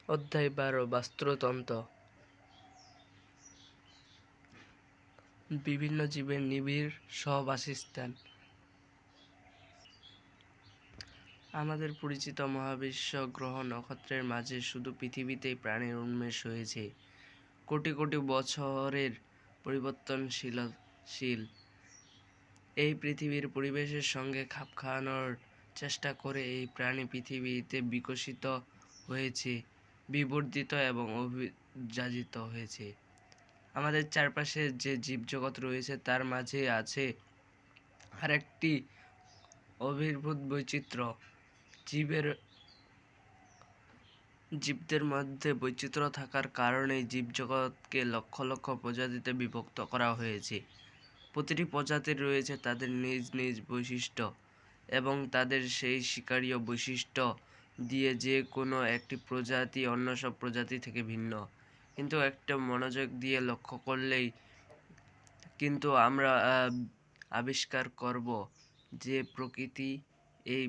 অধ্যায় 12 বাস্তুতন্ত্র। বিভিন্ন জীবের নিবিড় সহবাসস্থান। আমাদের পরিচিত মহাবিশ্ব গ্রহ নক্ষত্রের মাঝে শুধু পৃথিবীতেই প্রাণীর উন্মেষ হয়েছে। কোটি কোটি বছরের পরিবর্তনশীল এই পৃথিবীর পরিবেশের সঙ্গে খাপ খাওয়ানোর চেষ্টা করে এই প্রাণী পৃথিবীতে বিকশিত হয়েছে, বিবর্ধিত এবং অভিযাজিত হয়েছে। আমাদের চারপাশে যে জীবজগৎ রয়েছে তার মাঝে আছে আরেকটি অভিভূত বৈচিত্র্য। জীবদের মধ্যে বৈচিত্র্য থাকার কারণেই জীবজগৎকে লক্ষ লক্ষ প্রজাতিতে বিভক্ত করা হয়েছে। প্রতিটি প্রজাতির রয়েছে তাদের নিজ নিজ বৈশিষ্ট্য এবং তাদের সেই শিকারীয় বৈশিষ্ট্য দিয়ে যে কোনো একটি প্রজাতি অন্য সব প্রজাতি থেকে ভিন্ন। কিন্তু একটা মনোযোগ দিয়ে লক্ষ্য করলেই আমরা আবিষ্কার করব যে প্রকৃতি এই